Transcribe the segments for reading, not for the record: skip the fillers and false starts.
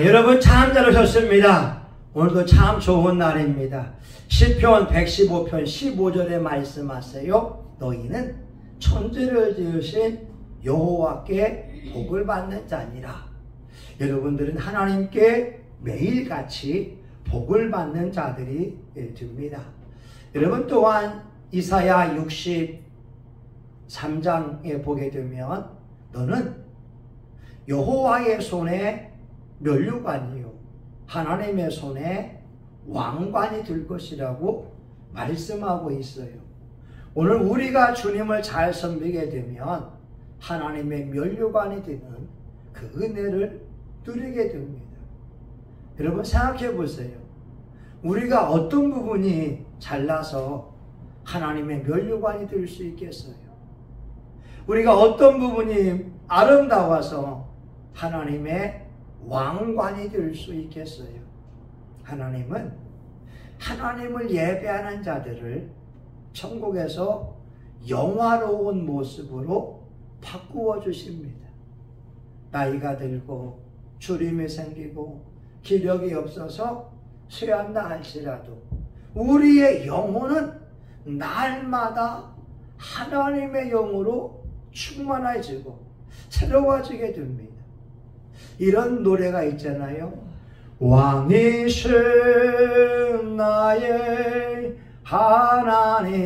여러분 참 잘 오셨습니다. 오늘도 참 좋은 날입니다. 시편 115편 15절에 말씀하세요. 너희는 천지를 지으신 여호와께 복을 받는 자니라. 여러분들은 하나님께 매일같이 복을 받는 자들이 됩니다. 여러분 또한 이사야 63장에 보게 되면 너는 여호와의 손에 면류관이요 하나님의 손에 왕관이 될 것이라고 말씀하고 있어요. 오늘 우리가 주님을 잘 섬기게 되면 하나님의 면류관이 되는 그 은혜를 누리게 됩니다. 여러분 생각해 보세요. 우리가 어떤 부분이 잘나서 하나님의 면류관이 될 수 있겠어요? 우리가 어떤 부분이 아름다워서 하나님의 왕관이 될 수 있겠어요? 하나님은 하나님을 예배하는 자들을 천국에서 영화로운 모습으로 바꾸어 주십니다. 나이가 들고 주림이 생기고 기력이 없어서 쇠한다 할지라도 우리의 영혼은 날마다 하나님의 영으로 충만해지고 새로워지게 됩니다. 이런 노래가 있잖아요. 왕이신 나의 하나님,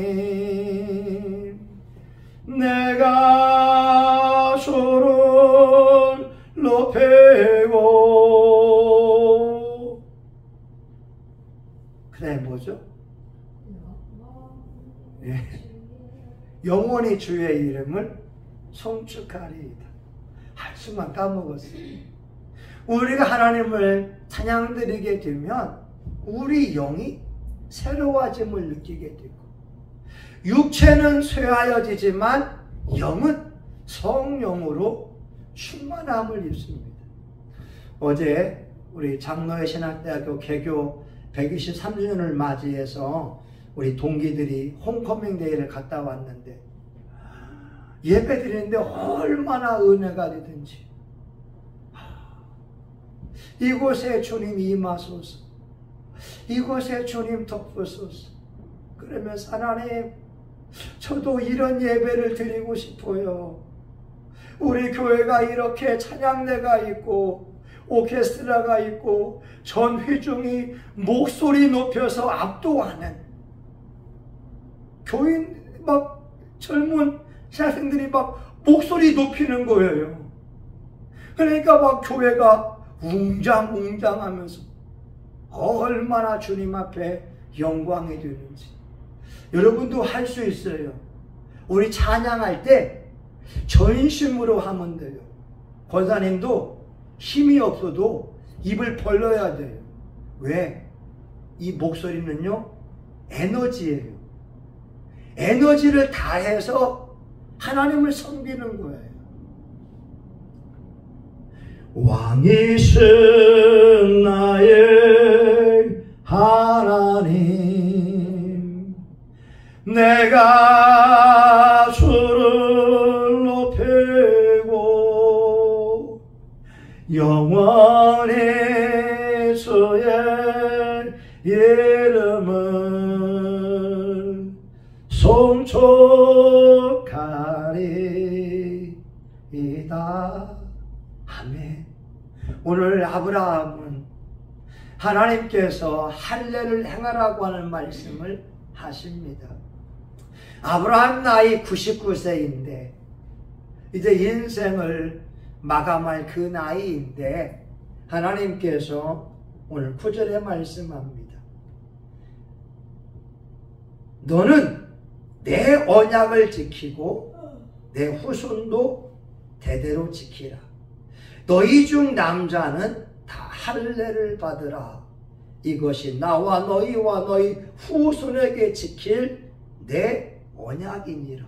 내가 주를 높이고. 그다음에 뭐죠? 영원히 주의 이름을 송축하리이다. 할 수만 까먹었어요. 우리가 하나님을 찬양드리게 되면 우리 영이 새로워짐을 느끼게 되고 육체는 쇠하여지지만 영은 성령으로 충만함을 입습니다. 어제 우리 장로의 신학대학교 개교 123주년을 맞이해서 우리 동기들이 홈커밍 데이를 갔다 왔는데 예배 드리는데 얼마나 은혜가 되든지 이곳에 주님 임하소서, 이곳에 주님 덮으소서. 그러면서 하나님, 저도 이런 예배를 드리고 싶어요. 우리 교회가 이렇게 찬양대가 있고 오케스트라가 있고 전회중이 목소리 높여서 압도하는, 교인 막 젊은 신학생들이 막 목소리 높이는 거예요. 그러니까 막 교회가 웅장웅장하면서 얼마나 주님 앞에 영광이 되는지 여러분도 할 수 있어요. 우리 찬양할 때 전심으로 하면 돼요. 권사님도 힘이 없어도 입을 벌려야 돼요. 왜? 이 목소리는요 에너지예요. 에너지를 다해서 하나님을 섬기는 거예요. 왕이신 나의 하나님, 내가 주를 높이고 영원히 주의 이름을 송축하리이다. 아멘. 오늘 아브라함은 하나님께서 할례를 행하라고 하는 말씀을 하십니다. 아브라함 나이 99세인데 이제 인생을 마감할 그 나이인데 하나님께서 오늘 9절에 말씀합니다. 너는 내 언약을 지키고 내 후손도 대대로 지키라. 너희 중 남자는 다 할례를 받으라. 이것이 나와 너희와 너희 후손에게 지킬 내 언약이니라.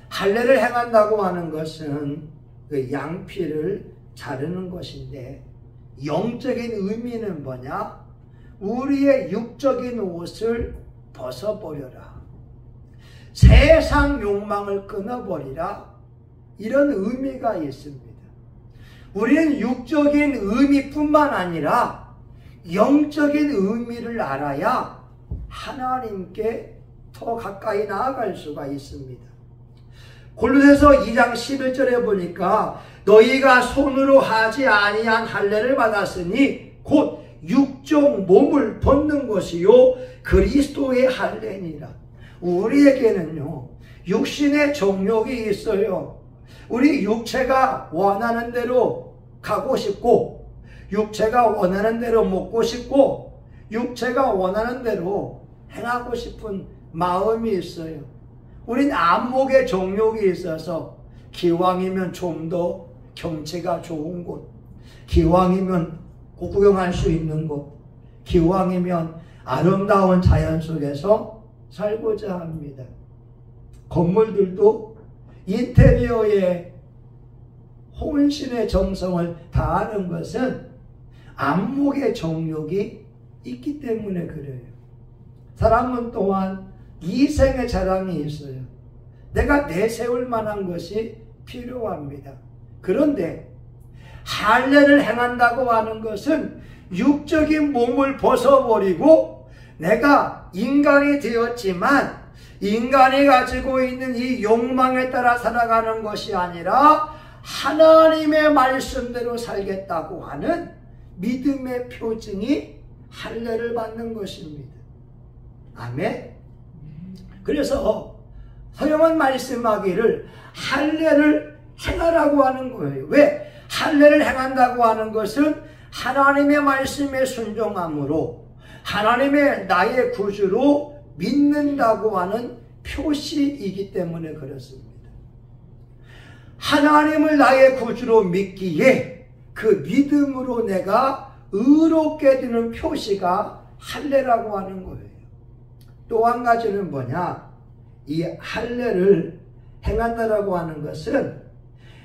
할례를 행한다고 하는 것은 그 양피를 자르는 것인데 영적인 의미는 뭐냐? 우리의 육적인 옷을 벗어버려라. 세상 욕망을 끊어버리라. 이런 의미가 있습니다. 우리는 육적인 의미뿐만 아니라 영적인 의미를 알아야 하나님께 더 가까이 나아갈 수가 있습니다. 골로새서 2장 11절에 보니까 너희가 손으로 하지 아니한 할례를 받았으니 곧 육적 몸을 벗는 것이요 그리스도의 할례니라. 우리에게는요 육신의 정욕이 있어요. 우리 육체가 원하는 대로 가고 싶고, 육체가 원하는 대로 먹고 싶고, 육체가 원하는 대로 행하고 싶은 마음이 있어요. 우린 안목의 정욕이 있어서 기왕이면 좀 더 경치가 좋은 곳, 기왕이면 구경할 수 있는 곳, 기왕이면 아름다운 자연 속에서 살고자 합니다. 건물들도 인테리어에 혼신의 정성을 다하는 것은 안목의 정욕이 있기 때문에 그래요. 사람은 또한 이생의 자랑이 있어요. 내가 내세울 만한 것이 필요합니다. 그런데 할례를 행한다고 하는 것은 육적인 몸을 벗어버리고 내가 인간이 되었지만 인간이 가지고 있는 이 욕망에 따라 살아가는 것이 아니라 하나님의 말씀대로 살겠다고 하는 믿음의 표징이 할례를 받는 것입니다. 아멘. 그래서 성경은 말씀하기를 할례를 행하라고 하는 거예요. 왜? 할례를 행한다고 하는 것은 하나님의 말씀에 순종함으로 하나님의 나의 구주로 믿는다고 하는 표시이기 때문에 그렇습니다. 하나님을 나의 구주로 믿기에 그 믿음으로 내가 의롭게 되는 표시가 할례라고 하는 거예요. 또 한 가지는 뭐냐? 이 할례를 행한다라고 하는 것은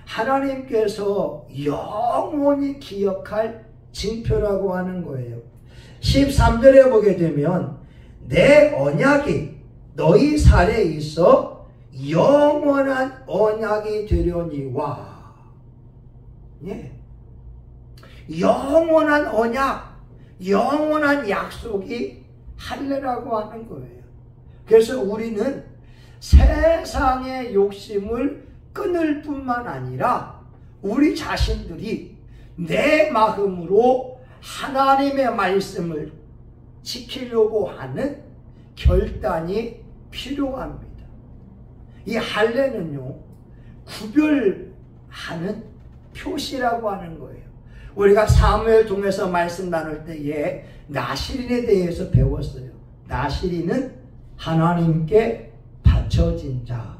하나님께서 영원히 기억할 징표라고 하는 거예요. 13절에 보게 되면 내 언약이 너희 살에 있어 영원한 언약이 되려니와. 예. 영원한 언약, 영원한 약속이 할례라고 하는 거예요. 그래서 우리는 세상의 욕심을 끊을 뿐만 아니라 우리 자신들이 내 마음으로 하나님의 말씀을 지키려고 하는 결단이 필요합니다. 이 할례는요, 구별하는 표시라고 하는 거예요. 우리가 사무엘 통해서 말씀 나눌 때에 나실인에 대해서 배웠어요. 나실인은 하나님께 바쳐진 자,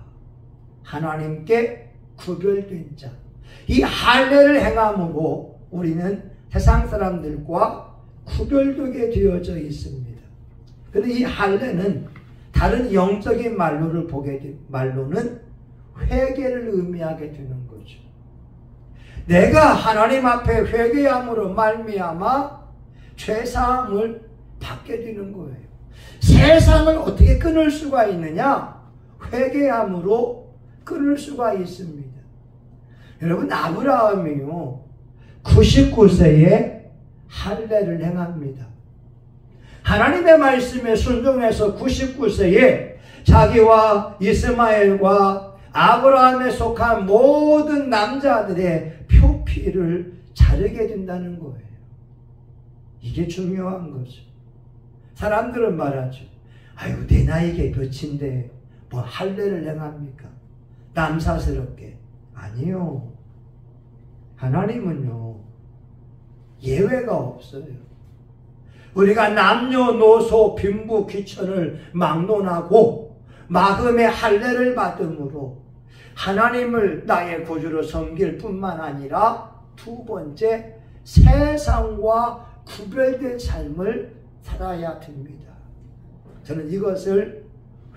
하나님께 구별된 자. 이 할례를 행함으로 우리는 세상 사람들과 구별되게 되어져 있습니다. 그런데 이 할례는 다른 영적인 말로는 회개를 의미하게 되는 거죠. 내가 하나님 앞에 회개함으로 말미암아 죄사함을 받게 되는 거예요. 세상을 어떻게 끊을 수가 있느냐? 회개함으로 끊을 수가 있습니다. 여러분, 아브라함이요 99세에 할례를 행합니다. 하나님의 말씀에 순종해서 99세에 자기와 이스마엘과 아브라함에 속한 모든 남자들의 표피를 자르게 된다는 거예요. 이게 중요한 거죠. 사람들은 말하죠. 아이고, 내 나이가 몇인데 뭐 할례를 행합니까? 남사스럽게. 아니요. 하나님은요 예외가 없어요. 우리가 남녀노소 빈부 귀천을 막론하고 마음의 할례를 받음으로 하나님을 나의 구주로 섬길 뿐만 아니라 두 번째, 세상과 구별된 삶을 살아야 됩니다. 저는 이것을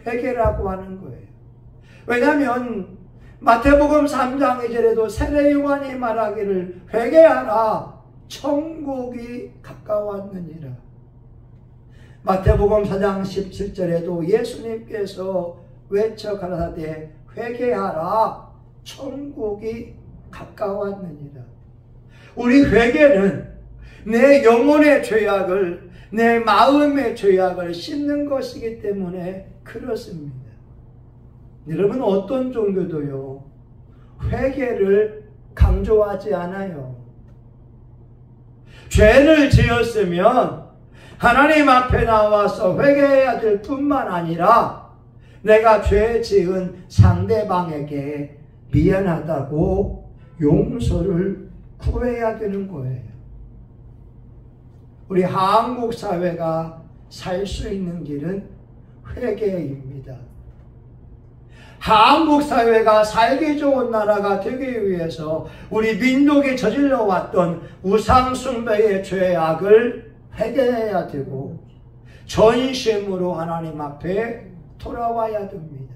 회개라고 하는 거예요. 왜냐하면 마태복음 3장 2절에도 세례요한이 말하기를 회개하라 천국이 가까웠느니라. 마태복음 4장 17절에도 예수님께서 외쳐 가라사대 회개하라 천국이 가까웠느니라. 우리 회개는 내 영혼의 죄악을, 내 마음의 죄악을 씻는 것이기 때문에 그렇습니다. 여러분, 어떤 종교도요, 회개를 강조하지 않아요. 죄를 지었으면 하나님 앞에 나와서 회개해야 될 뿐만 아니라 내가 죄 지은 상대방에게 미안하다고 용서를 구해야 되는 거예요. 우리 한국 사회가 살 수 있는 길은 회개입니다. 한국 사회가 살기 좋은 나라가 되기 위해서 우리 민족이 저질러 왔던 우상 숭배의 죄악을 회개해야 되고 전심으로 하나님 앞에 돌아와야 됩니다.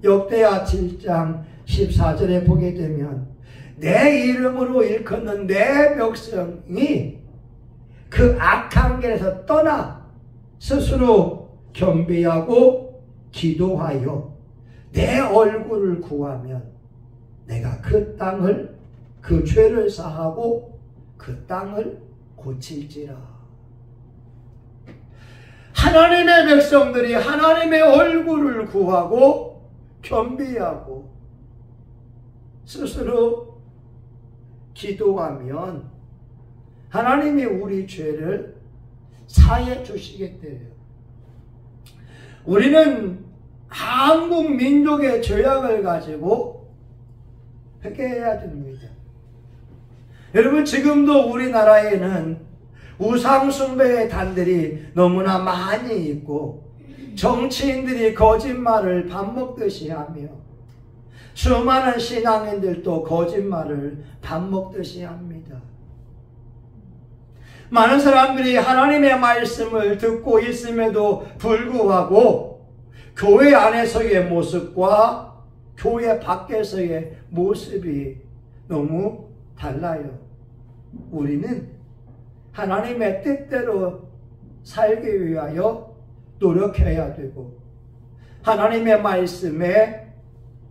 역대하 7장 14절에 보게 되면 내 이름으로 일컫는 내 백성이 그 악한 길에서 떠나 스스로 겸비하고 기도하여 내 얼굴을 구하면 내가 그 땅을, 그 죄를 사하고 그 땅을 고칠지라. 하나님의 백성들이 하나님의 얼굴을 구하고 겸비하고 스스로 기도하면 하나님이 우리 죄를 사해 주시겠대요. 우리는 한국 민족의 죄악을 가지고 회개해야 됩니다. 여러분, 지금도 우리나라에는 우상 숭배의 단들이 너무나 많이 있고 정치인들이 거짓말을 밥 먹듯이 하며 수많은 신앙인들도 거짓말을 밥 먹듯이 합니다. 많은 사람들이 하나님의 말씀을 듣고 있음에도 불구하고 교회 안에서의 모습과 교회 밖에서의 모습이 너무 달라요. 우리는 하나님의 뜻대로 살기 위하여 노력해야 되고 하나님의 말씀에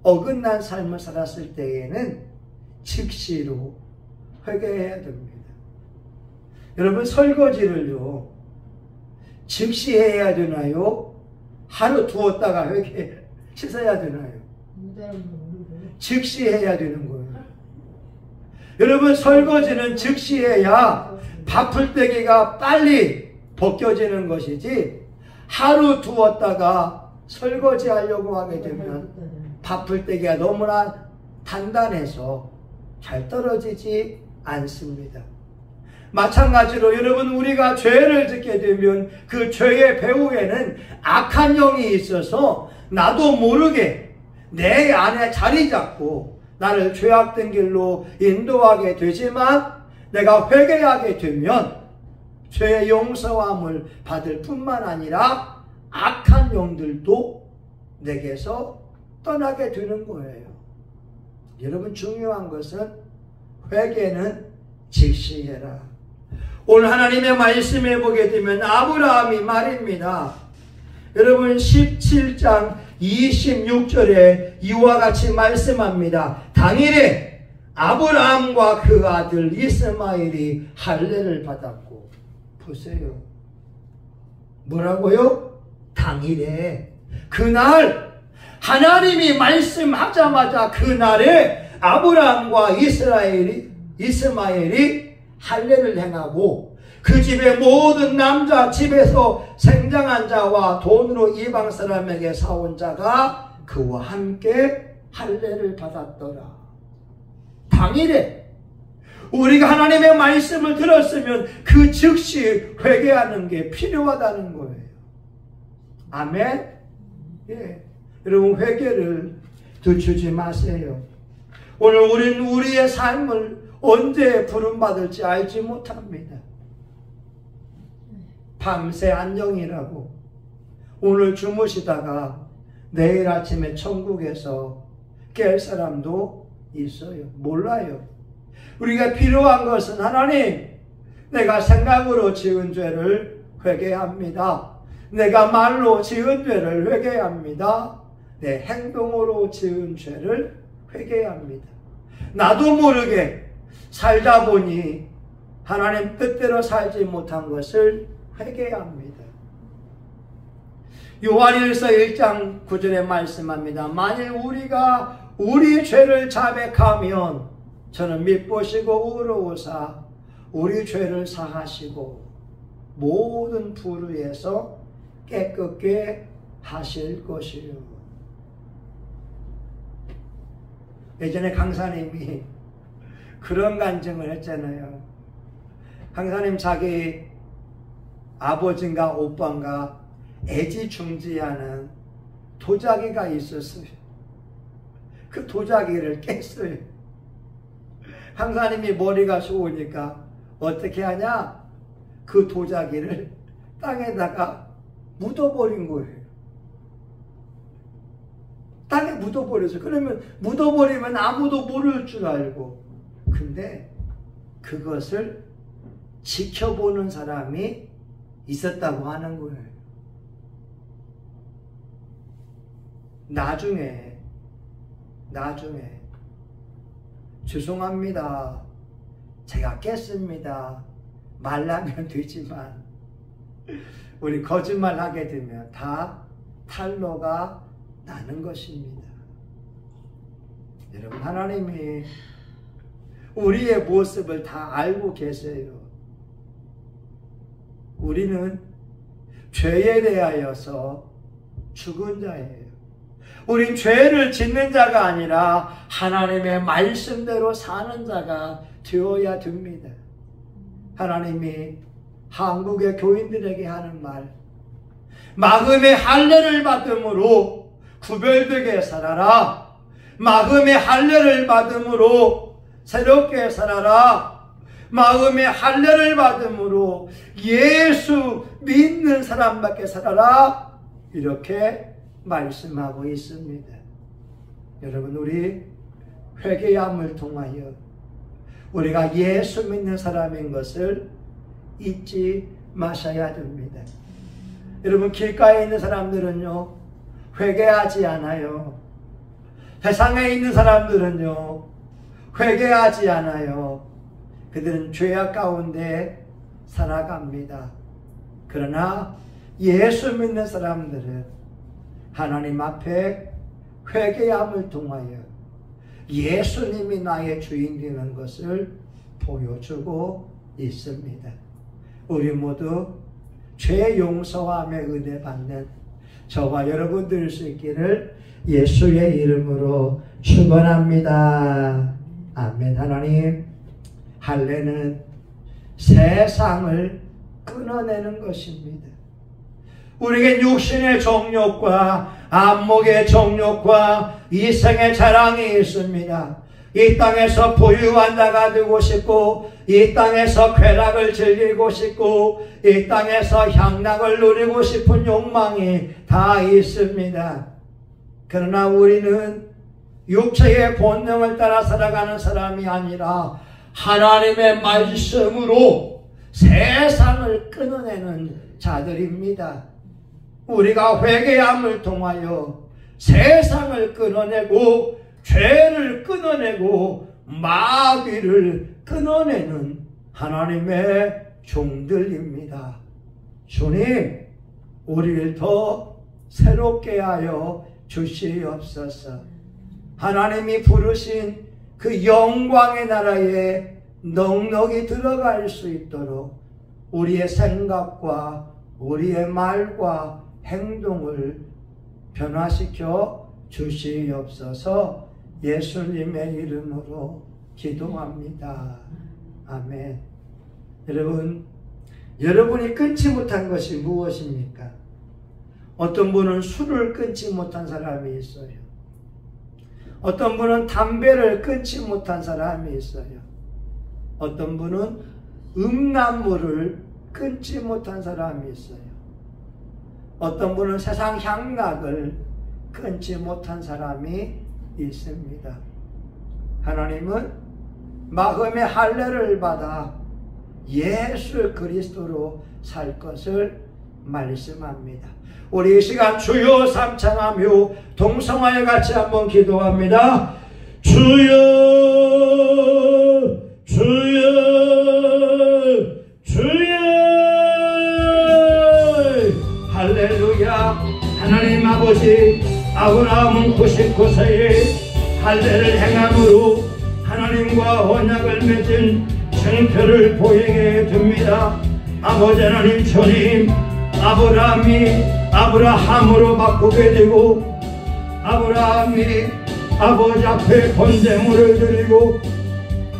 어긋난 삶을 살았을 때에는 즉시로 회개해야 됩니다. 여러분, 설거지를요 즉시 해야 되나요? 하루 두었다가 씻어야 되나요? 즉시 해야 되는 거예요. 여러분, 설거지는 즉시 해야 밥풀떼기가 빨리 벗겨지는 것이지 하루 두었다가 설거지 하려고 하게 되면 밥풀떼기가 너무나 단단해서 잘 떨어지지 않습니다. 마찬가지로 여러분, 우리가 죄를 짓게 되면 그 죄의 배후에는 악한 영이 있어서 나도 모르게 내 안에 자리 잡고 나를 죄악된 길로 인도하게 되지만 내가 회개하게 되면 죄의 용서함을 받을 뿐만 아니라 악한 영들도 내게서 떠나게 되는 거예요. 여러분, 중요한 것은 회개는 즉시 해라. 오늘 하나님의 말씀에 보게 되면 아브라함이 말입니다. 여러분, 17장 26절에 이와 같이 말씀합니다. 당일에 아브라함과 그 아들 이스마엘이 할례를 받았고, 보세요. 뭐라고요? 당일에, 그날 하나님이 말씀하자마자 그날에 아브라함과 이스마엘이 할례를 행하고 그 집의 모든 남자, 집에서 생장한 자와 돈으로 이방 사람에게 사온 자가 그와 함께 할례를 받았더라. 당일에 우리가 하나님의 말씀을 들었으면 그 즉시 회개하는 게 필요하다는 거예요. 아멘? 예. 여러분, 회개를 늦추지 마세요. 오늘 우리는 우리의 삶을 언제 부름받을지 알지 못합니다. 밤새 안정이라고 오늘 주무시다가 내일 아침에 천국에서 깰 사람도 있어요. 몰라요. 우리가 필요한 것은 하나님, 내가 생각으로 지은 죄를 회개합니다. 내가 말로 지은 죄를 회개합니다. 내 행동으로 지은 죄를 회개합니다. 나도 모르게 살다 보니 하나님 뜻대로 살지 못한 것을 회개합니다. 요한일서 1장 9절에 말씀합니다. 만일 우리가 우리 죄를 자백하면 저는 밉보시고 의로우사 우리 죄를 사하시고 모든 불의에서 깨끗게 하실 것이요. 예전에 강사님이 그런 간증을 했잖아요. 강사님 자기 아버지인가 오빠인가 애지중지하는 도자기가 있었어요. 그 도자기를 깼어요. 강사님이 머리가 좋으니까 어떻게 하냐? 그 도자기를 땅에다가 묻어버린 거예요. 땅에 묻어버렸어요. 그러면 묻어버리면 아무도 모를 줄 알고. 근데 그것을 지켜보는 사람이 있었다고 하는 거예요. 나중에 죄송합니다. 제가 깼습니다. 말라면 되지만 우리 거짓말하게 되면 다 탄로가 나는 것입니다. 여러분, 하나님이 우리의 모습을 다 알고 계세요. 우리는 죄에 대하여서 죽은 자예요. 우린 죄를 짓는 자가 아니라 하나님의 말씀대로 사는 자가 되어야 됩니다. 하나님이 한국의 교인들에게 하는 말, 마음의 할례를 받음으로 구별되게 살아라. 마음의 할례를 받음으로 새롭게 살아라. 마음의 할례를 받음으로 예수 믿는 사람밖에 살아라. 이렇게 말씀하고 있습니다. 여러분, 우리 회개함을 통하여 우리가 예수 믿는 사람인 것을 잊지 마셔야 됩니다. 여러분, 길가에 있는 사람들은요, 회개하지 않아요. 세상에 있는 사람들은요, 회개하지 않아요. 그들은 죄악 가운데 살아갑니다. 그러나 예수 믿는 사람들은 하나님 앞에 회개함을 통하여 예수님이 나의 주인 되는 것을 보여주고 있습니다. 우리 모두 죄 용서함의 은혜 받는 저와 여러분 될 수 있기를 예수의 이름으로 축원합니다. 아멘. 하나님, 할례는 세상을 끊어내는 것입니다. 우리에게 육신의 정욕과 안목의 정욕과 이생의 자랑이 있습니다. 이 땅에서 부유한 자가 되고 싶고, 이 땅에서 쾌락을 즐기고 싶고, 이 땅에서 향락을 누리고 싶은 욕망이 다 있습니다. 그러나 우리는 육체의 본능을 따라 살아가는 사람이 아니라 하나님의 말씀으로 세상을 끊어내는 자들입니다. 우리가 회개함을 통하여 세상을 끊어내고 죄를 끊어내고 마귀를 끊어내는 하나님의 종들입니다. 주님, 우리를 더 새롭게 하여 주시옵소서. 하나님이 부르신 그 영광의 나라에 넉넉히 들어갈 수 있도록 우리의 생각과 우리의 말과 행동을 변화시켜 주시옵소서. 예수님의 이름으로 기도합니다. 아멘. 여러분, 여러분이 끊지 못한 것이 무엇입니까? 어떤 분은 술을 끊지 못한 사람이 있어요. 어떤 분은 담배를 끊지 못한 사람이 있어요. 어떤 분은 음란물을 끊지 못한 사람이 있어요. 어떤 분은 세상 향락을 끊지 못한 사람이 있습니다. 하나님은 마음의 할례를 받아 예수 그리스도로 살 것을 말씀합니다. 우리 이 시간 주여 삼창하며 동성하여 같이 한번 기도합니다. 주여, 주여 주여 할렐루야. 하나님 아버지, 아브라함은 99세에 할례를 행함으로 하나님과 언약을 맺은 증표를 보이게 됩니다. 아버지 하나님, 주님, 아브라함이 아브라함으로 바꾸게 되고, 아브라함이 아버지 앞에 번제물을 드리고,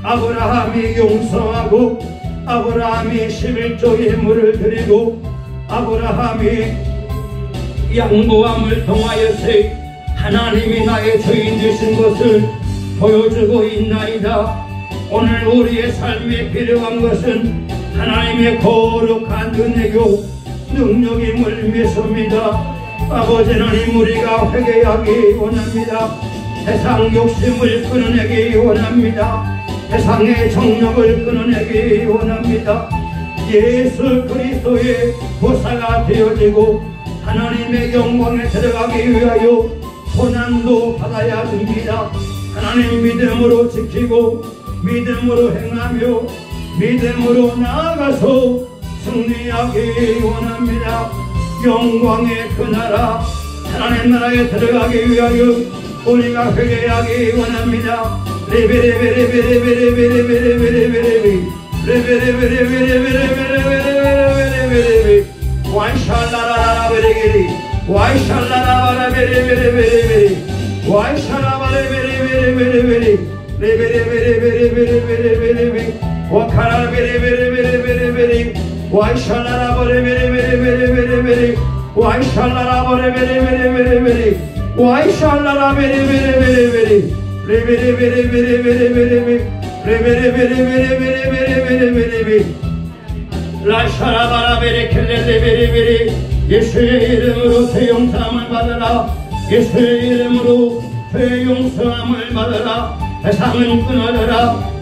아브라함이 용서하고, 아브라함이 11조의 물을 드리고, 아브라함이 양보함을 통하여서 하나님이 나의 주인 되신 것을 보여주고 있나이다. 오늘 우리의 삶에 필요한 것은 하나님의 거룩한 은혜요 능력임을 믿습니다. 아버지 하나님, 우리가 회개하기 원합니다. 세상 욕심을 끊어내기 원합니다. 세상의 정욕을 끊어내기 원합니다. 예수 그리스도의 보사가 되어지고 하나님의 영광에 들어가기 위하여 고난도 받아야 됩니다. 하나님 믿음으로 지키고 믿음으로 행하며 믿음으로 나아가서 승리하기 원합니다. 영광의 그 나라 하나님 나라에 들어가기 위하여 우리가 회개하기 원합니다. 와이샬라라라베레게리 와이샬라라바라베레베레베레베레 와이샬라바레베레베레베레베레 레베레베레베레베레베레베레 와카라베레베레베레베레베레 와이샬라라바레베레베레베레베레 와이샬라라바레베레베레베레베레 와이샬라라베레베레베레베레 레베레베레베레베레베레 레베레베레베레베레베레베레 라샤라바라베레켈레레베레베레 예수의 이름으로 새 용서함을 받아라. 예수의 이름으로 새 용서함을 받아라. 세상은 끊어져라.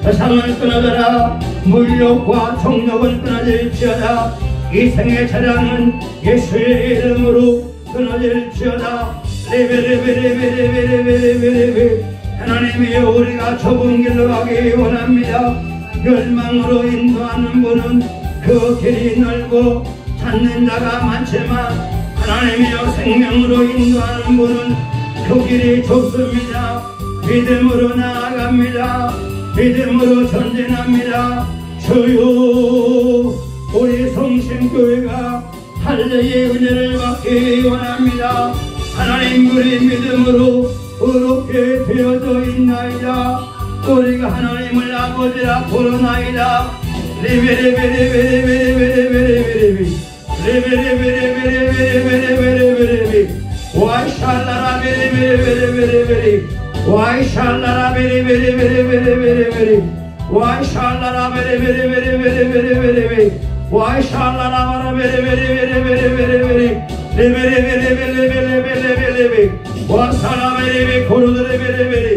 세상은 끊어져라. 물욕과 정욕은 끊어질지어다. 이 생의 차량은 예수의 이름으로 끊어질지어다. 레베레베레베레베레베레베레 하나님이 우리가 좁은 길로 가기 원합니다. 멸망으로 인도하는 분은 그 길이 넓고 찾는 자가 많지만 하나님이여 생명으로 인도하는 분은 그 길이 좁습니다. 믿음으로 나아갑니다. 믿음으로 전진합니다. 주여, 우리 성심교회가 할례의 은혜를 받기 원합니다. 하나님, 우리 믿음으로 의롭게 되어져 있나이다. 우리가 하나님을 아버지라 부르나이다. 리베레베레베레베레베레베레베레 리베레베레베레베레베레베레베레 와이샬라라베레베레베레베레 와이샬라라베레베레베레베레베레 와이샬라라베레베레베레베레베레 와이샬라라바라베레베레베레베레베레 레베레베레베레베레베레베레 와사라베레베 코르드레베레베레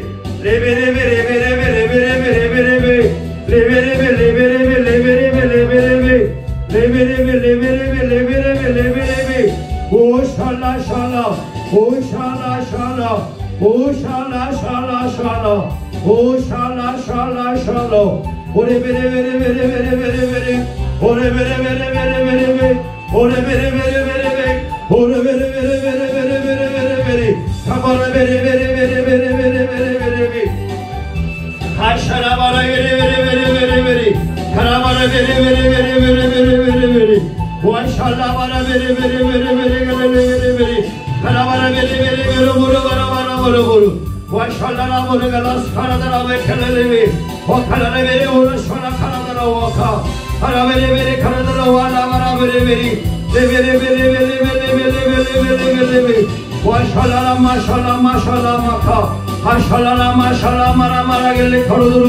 레베레베레베레베레베레베레베레 레베레베레베레베레베레베레 오샬라샬라 오샬라샬라 오샬라샬라샬라 오샬라샬라샬라 오레베레베레베레베레베레 오레베레베레베레베레 오레베레베레베레 오레베레베레베레베레베레 카바라베레베레베레베레베레베레 하샤라바라베레베레베레베레 카라바라베레베레베레베레베레 와샬라바라베레베레베레베레베레 카라바라베레베레베레 와샬라라보레갈라스카라다라베켈레레베 와칼라레베레 오르쇼나카라다라 와카 카라베레베레 카라다라 와라바라베레베레 레베레베레베레베레베레베레베레 와샬라라마샬라마샬라마카 하샬라라마샬라마라마라겔레 카로도루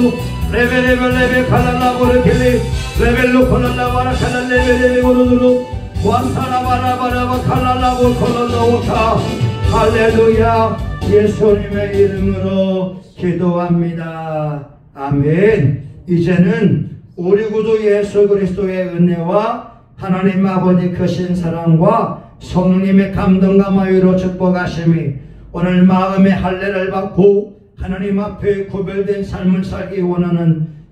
레베레베레베 칼라라보레켈레 레벨로 콜라라바라칼라레베레 오르도루 와사라바라바라바 칼라라보 콜라라오카 할렐루야. 예수님의 이름으로 기도합니다. 아멘. 이제는 우리 구주 예수 그리스도의 은혜와 하나님 아버지 크신 사랑과 성령님의 감동과 마유로 축복하심이 오늘 마음의 할례를 받고 하나님 앞에 구별된 삶을 살기 원하는